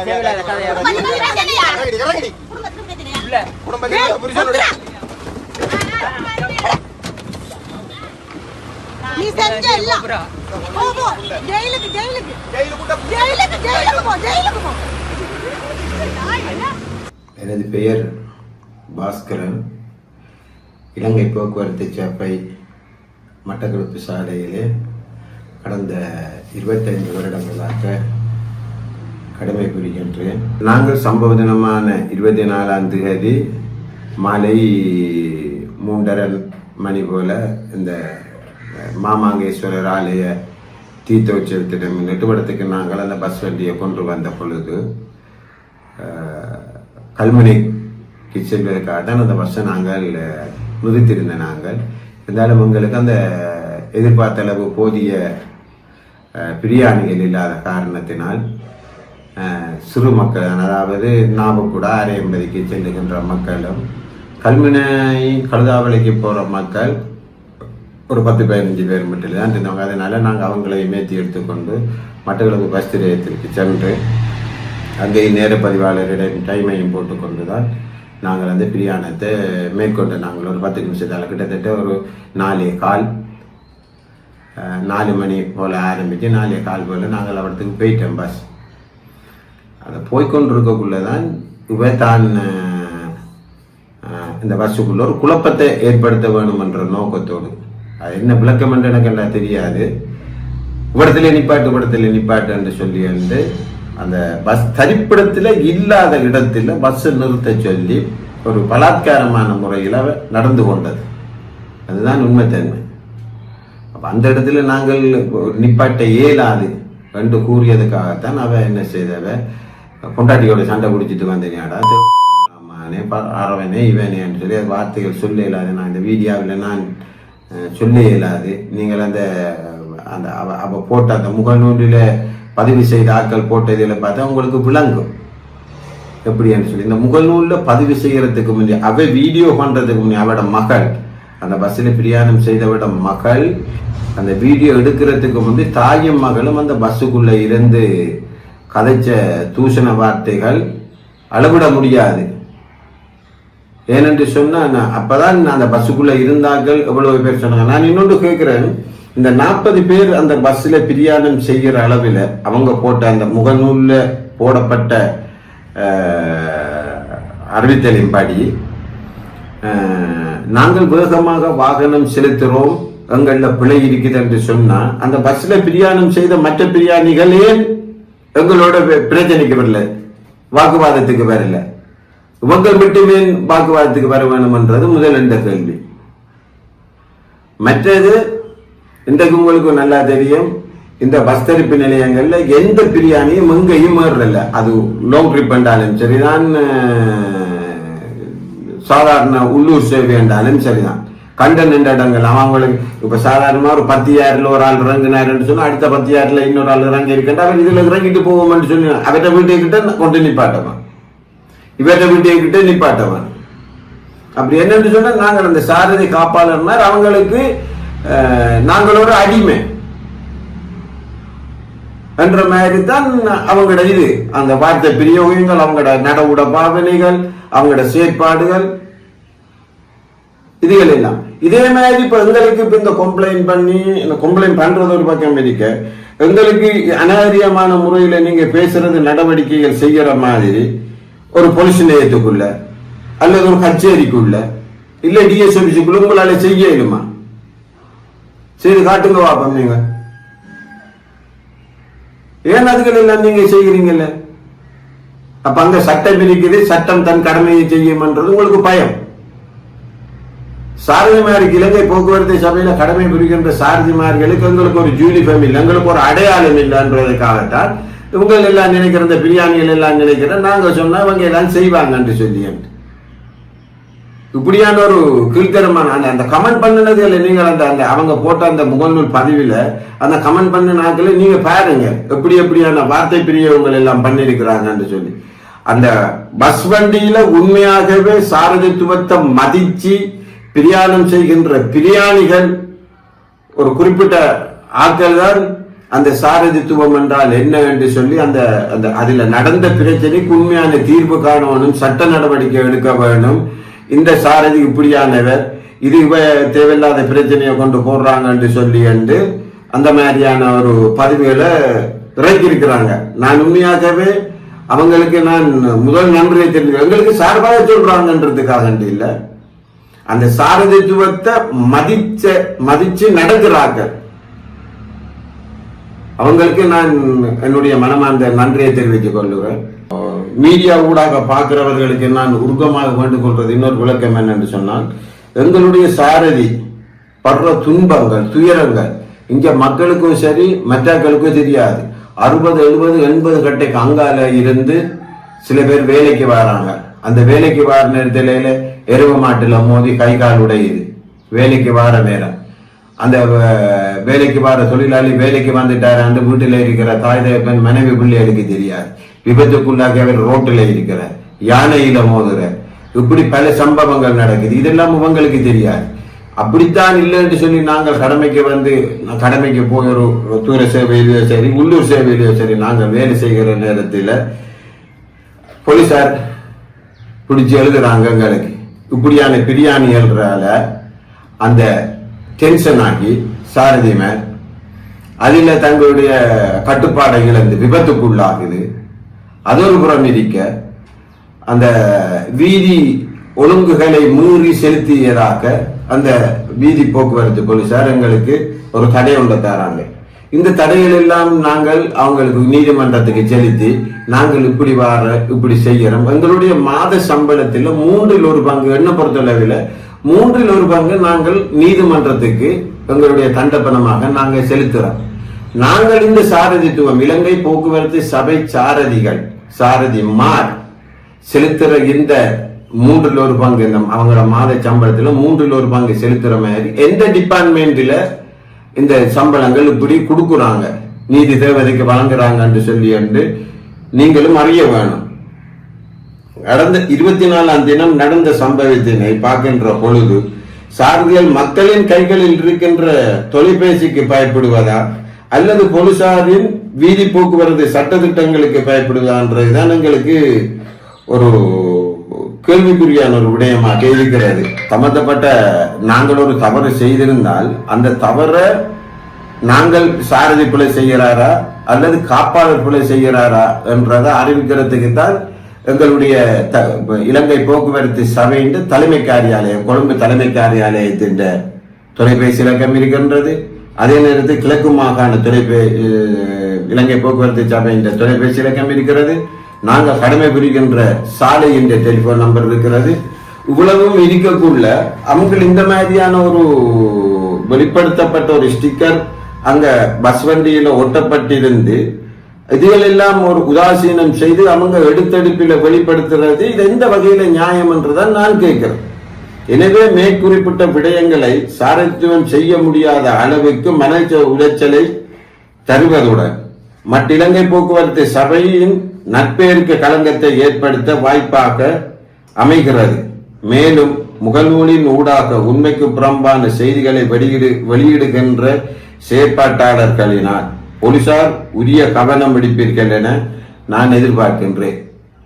எனது பெயர் பாஸ்கரன். இலங்கை போக்குவரத்து சேவை மட்டக்களப்பு சாலையிலே கடந்த 25 வருடங்களாக கடமை புரிகின்றேன். நாங்கள் சம்பவ தினமான 24ஆம் தேதி மாலை 3:30 மணி போல இந்த மாமாங்கேஸ்வரர் ஆலய தீர்த்தோற்சவத்திடம் நெட்டுவடத்துக்கு நாங்கள் அந்த பஸ் வண்டியை கொண்டு வந்த பொழுது கல்முனைக்கு செல்வதற்காக தான் அந்த பஸ்ஸை நாங்கள் நிறுத்தியிருந்த நாங்கள். இருந்தாலும் எங்களுக்கு அந்த எதிர்பார்த்த அளவு போதிய பிரியாணிகள் இல்லாத காரணத்தினால் சிறு மக்கள், அதாவது நாவக்கூட அரையம்பதிக்கு செல்லுகின்ற மக்களும் கல்முனை கழுதாவளைக்கு போகிற மக்கள் ஒரு 10-15 பேர் மட்டும் தான் இருந்தவங்க. அதனால நாங்கள் அவங்களை மேற்றி எடுத்துக்கொண்டு மட்டக்களப்பு பஸ் நிலையத்திற்கு சென்று அங்கே நேர பதிவாளரிடம் டைமையும் போட்டுக்கொண்டு தான் நாங்கள் அந்த பிரியாணத்தை மேற்கொண்டு நாங்கள் ஒரு 10 நிமிஷத்தால் கிட்டத்தட்ட ஒரு 4 மணி போல் ஆரம்பித்து 4:15 போல் நாங்கள் அவடத்துக்கு போயிட்டோம். பஸ் அதை போய்கொண்டிருக்கக்குள்ளே தான் தான் இந்த பஸ்ஸுக்குள்ள ஒரு குழப்பத்தை ஏற்படுத்த வேணும் என்ற நோக்கத்தோடு, அது என்ன விளக்கம் என்று எனக்கு என்ன தெரியாது, இவ்விடத்துல நிப்பாட்டு என்று சொல்லி வந்து அந்த பஸ் தரிப்பிடத்தில் இல்லாத இடத்துல பஸ் நிறுத்த சொல்லி ஒரு பலாத்காரமான முறையில் நடந்து கொண்டது. அதுதான் உண்மைத்தன்மை. அப்போ அந்த இடத்துல நாங்கள் நிப்பாட்ட இயலாது என்று கூறியதுக்காகத்தான் அவ என்ன செய்தவ, பொண்டாட்டியோட சண்டை பிடிச்சிட்டு வந்தேனாடா அரவனே இவனே என்று சொல்லி வார்த்தைகள் சொல்ல இயலாது. நான் இந்த வீடியோவில் நான் சொல்ல இயலாது. நீங்கள் அந்த அந்த அவ போட்ட அந்த முகநூலில் பதிவு செய்த ஆட்கள் போட்ட இதில் பார்த்தா உங்களுக்கு விளங்கும் எப்படின்னு சொல்லி. இந்த முகநூலில் பதிவு செய்யறதுக்கு முன்னே அவ வீடியோ பண்ணுறதுக்கு முன்னே அவட மகள், அந்த பஸ்ஸில் பிரயாணம் செய்தவிட மகள் அந்த வீடியோ எடுக்கிறதுக்கு முன்னே தாயும் மகளும் அந்த பஸ்ஸுக்குள்ளே இருந்து கதைச்ச தூஷண வார்த்தைகள் அளவிட முடியாது. ஏனென்று சொன்னால் அப்பதான் அந்த பஸ்ஸுக்குள்ளே இருந்தார்கள் எவ்வளவு பேர் சொன்னாங்க. நான் இன்னொன்று கேட்குறேன், இந்த 40 பேர் அந்த பஸ்ஸில் பிரயாணம் செய்கிற அளவில் அவங்க போட்ட அந்த முகநூலில் போடப்பட்ட அறிவித்தலின் படி நாங்கள் வேகமாக வாகனம் செலுத்துகிறோம், எங்களில் பிழை இருக்குது என்று சொன்னால் அந்த பஸ்ஸில் பிரயாணம் செய்த மற்ற பிரியாணிகளே எங்களோட பிரச்சனைக்கு வரல, வாக்குவாதத்துக்கு வரல, இவங்க மட்டுமே வாக்குவாதத்துக்கு வர வேணும் என்றது முதல் என்ற கேள்வி. மற்றது, இன்றைக்கு உங்களுக்கு நல்லா தெரியும், இந்த பஸ் தரிப்பு நிலையங்கள்ல எந்த பிரியாணியும் எங்கேயும் ஏறல. அது லாங் ட்ரிப் என்றாலும் சரிதான், சாதாரண உள்ளூர் சேவை என்றாலும் சரிதான், கண்ட நின்ற இடங்கள் அவங்களுக்கு இப்ப சாதாரணமா ஒரு 10,000 ஒரு ஆள் இறங்கினாருன்னு சொன்னா அடுத்த 10,000 இன்னொரு ஆள் இறங்கி இருக்கின்ற அவர் இதுல இறங்கிட்டு போவோம்னு சொல்லி அவற்றை வீட்டுக்கிட்ட கொண்டு நிப்பாட்டவன், இவற்றை வீட்டுக்கிட்ட நிப்பாட்டவன். அப்படி என்னன்னு சொன்னா நாங்கள் அந்த சாரதி காப்பாளர்னார் அவங்களுக்கு நாங்களோட அடிமை என்ற மாதிரி தான் அவங்களோட இது அந்த வார்த்தை பிரயோகங்கள், அவங்களோட நடவுட பாவனைகள், அவங்களோட செயற்பாடுகள், இதுகள் எல்லாம் இதே மாதிரி. இப்ப எங்களுக்கு இப்ப இந்த கம்ப்ளைண்ட் பண்றது ஒரு பக்கம் இருக்க, எங்களுக்கு அநாகரிகமான முறையில நீங்க பேசுறது நடவடிக்கைகள் செய்யற மாதிரி ஒரு போலீஸ் நிலையத்துக்குள்ள அல்லது ஒரு கச்சேரிக்குள்ள இல்ல டிஎஸ்எபிக்குள்ள உங்களால செய்ய இயலுமா? செய்து காட்டுங்க வாப்பம். நீங்க ஏன் அதுகள் எல்லாம் நீங்க செய்கிறீங்கல்ல? அப்ப அங்க சட்டம் இருக்குது, சட்டம் தன் கடமையை செய்யும்ன்றது உங்களுக்கு பயம். சாரதிமாருக்கு இலங்கை போக்குவரத்து சபையில கடமை புரிகின்ற சாரதிமார்களுக்கு எங்களுக்கு ஒரு யூனிஃபார்ம் இல்லை, எங்களுக்கு ஒரு அடையாளம் இல்லைன்றதுக்காகத்தான் இவங்க எல்லாம் நினைக்கிற இந்த பிரியாணிகள் எல்லாம் நினைக்கிற நாங்க சொன்னா இவங்க எல்லாம் செய்வாங்கன்னு சொல்லி இப்படியான ஒரு கீழ்த்தரமான அந்த கமெண்ட் பண்ணினது இல்லை. நீங்கள் அந்த அந்த அவங்க போட்ட அந்த முகநூல் பதிவில் அந்த கமெண்ட் பண்ணினாக்களை நீங்க பாருங்க எப்படியான வார்த்தை பிரியவங்கள் எல்லாம் பண்ணிருக்கிறாங்கன்னு சொல்லி. அந்த பஸ் வண்டியில உண்மையாகவே சாரதித்துவத்தை மதிச்சு பிரயாணம் செய்கின்ற பிரியாணிகள் ஒரு குறிப்பிட்ட ஆட்கள் தான் அந்த சாரதித்துவம் என்றால் என்ன என்று சொல்லி அந்த அந்த அதுல நடந்த பிரச்சனைக்கு உண்மையான தீர்வு காணணும், சட்ட நடவடிக்கை எடுக்க வேணும். இந்த சாரதி இப்படியானவர், இது தேவையில்லாத பிரச்சனையை கொண்டு போடுறாங்க என்று சொல்லி என்று அந்த மாதிரியான ஒரு பதிவுகளை இறக்கியிருக்கிறாங்க. நான் உண்மையாகவே அவங்களுக்கு நான் முதல் நன்றியை தெரிஞ்சு, எங்களுக்கு சார்பாக சொல்றாங்கன்றதுக்காக இல்ல, அந்த சாரதித்துவத்தை மதிச்சு நடக்கிறாங்க. அவங்களுக்கு நான் என்னுடைய மனமார்ந்த நன்றியை தெரிவித்துக் கொள்ளுவேன். மீடியா ஊடாக பார்க்கிறவர்களுக்கு நான் உருக்கமாக வேண்டுக் கொள்றது இன்னொரு விளக்கம் என்னென்று சொன்னால், எங்களுடைய சாரதி படுற துன்பங்கள் துயரங்கள் இங்க மக்களுக்கும் சரி மற்றவர்களுக்கும் தெரியாது. 60 70 80 கட்டைக்கு அங்கால இருந்து சில பேர் வேலைக்கு வராங்க. அந்த வேலைக்கு வார நேரத்தில எருவ மாட்டுல மோதி கை கால் உடையுது. வேலைக்கு வார நேரம் அந்த வேலைக்கு வார தொழிலாளி வேலைக்கு வந்துட்டாரு, அந்த வீட்டில இருக்கிற தாய் தகப்பன் மனைவி பிள்ளைகளுக்கு தெரியாது. விபத்துக்குள்ளாக அவர் ரோட்டில் இருக்கிறார், யானையில மோதுற, இப்படி பல சம்பவங்கள் நடக்குது. இதெல்லாம் உங்களுக்கு தெரியாது. அப்படித்தான் இல்லைன்னு சொல்லி நாங்கள் கடமைக்கு போய் ஒரு தூர சேவையிலேயோ சரி உள்ளூர் சேவையிலேயோ சரி நாங்கள் வேலை செய்கிற நேரத்தில் போலீசார் பிடிச்சி எழுதுறாங்க. எங்களுக்கு இப்படியான பிரியாணி எழுறால அந்த டென்ஷன் ஆகி சாரதிமார் அதில் தங்களுடைய கட்டுப்பாடை இழந்து விபத்துக்குள்ளாகுது. அது ஒரு புறம் இருக்க, அந்த வீதி ஒழுங்குகளை மீறி செலுத்தியதாக அந்த வீதி போக்குவரத்து போலீசார் எங்களுக்கு ஒரு தடை ஒன்று தராங்க. இந்த தடைகள் எல்லாம் நாங்கள் அவங்களுக்கு நீதிமன்றத்துக்கு செலுத்தி நாங்கள் இப்படி செய்கிறோம். எங்களுடைய மாத சம்பளத்தில் 1/3 பங்கு, என்ன பொறுத்தளவில் 1/3 பங்கு நாங்கள் நீதிமன்றத்துக்கு எங்களுடைய தண்டப்பணமாக நாங்கள் செலுத்துறோம். நாங்கள் இந்த சாரதித்துவம் இலங்கை போக்குவரத்து சபை சாரதிமார் செலுத்துற இந்த 1/3 பங்கு அவங்களோட மாத சம்பளத்துல 1/3 பங்கு செலுத்துற மாதிரி எந்த டிபார்ட்மெண்ட்ல இந்த சம்பளங்கள் இப்படி கொடுக்குறாங்க, நீதி தேவதைக்கு வழங்குறாங்க சொல்லி என்று நீங்களும் அறிய வேணும். கடந்த 24ஆம் தினம் நடந்த சம்பவத்தினை பார்க்கின்ற பொழுது சாரதிகள் மக்களின் கைகளில் இருக்கின்ற தொலைபேசிக்கு பயப்படுவதா அல்லது போலீசாரின் வீதி போக்குவரத்து சட்டத்திட்டங்களுக்கு பயப்படுவதான்றதுதான் எங்களுக்கு ஒரு கேள்விக்குறியான ஒரு விடயமாக இருக்கிறது. சம்பந்தப்பட்ட நாங்கள் ஒரு தவறு செய்திருந்தால் அந்த தவறை நாங்கள் சாரதி பிழை செய்கிறாரா அல்லது காப்பாளர் பிழை செய்கிறாரா என்றதை அறிவிக்கிறதுக்கு தான் எங்களுடைய இலங்கை போக்குவரத்து சபையின் தலைமை காரியாலயம், கொழும்பு தலைமை காரியாலயத்தின் தொலைபேசி இலக்கம் இருக்கின்றது. அதே நேரத்தில் கிழக்கு மாகாண இலங்கை போக்குவரத்து சபையின் தொலைபேசி இலக்கம் இருக்கிறது. நாங்கள் கடமை புரிகின்ற சாலை என்ற டெலிபோன் நம்பர் இருக்கிறது. இவ்வளவும் இருக்கக்குள்ள அவங்க இந்த மாதிரியான ஒரு வெளிப்படுத்தப்பட்ட ஒரு ஸ்டிக்கர் அங்க பஸ் வண்டியில ஒட்டப்பட்டிருந்து இதுகள் எல்லாம் ஒரு உதாசீனம் செய்து அவங்க எடுத்தெடுப்பில வெளிப்படுத்துறது இது எந்த வகையில நியாயம் என்றுதான் நான் கேட்கிறேன். எனவே மேற்குறிப்பிட்ட விடயங்களை சாரதித்துவம் செய்ய முடியாத அளவுக்கு மன உளைச்சலை தருவதுடன் மற்ற இலங்கை போக்குவரத்து சபையின் நட்பெயருக்கு களங்கத்தை ஏற்படுத்த வாய்ப்பாக அமைகிறது. மேலும் முகநூலின் ஊடாக உண்மைக்கு புறம்பான செய்திகளை வெளியிடுகின்ற செயற்பாட்டாளர்களினால் போலீசார் உரிய கவனம் எடுப்பீர்கள் என நான் எதிர்பார்க்கின்றேன்.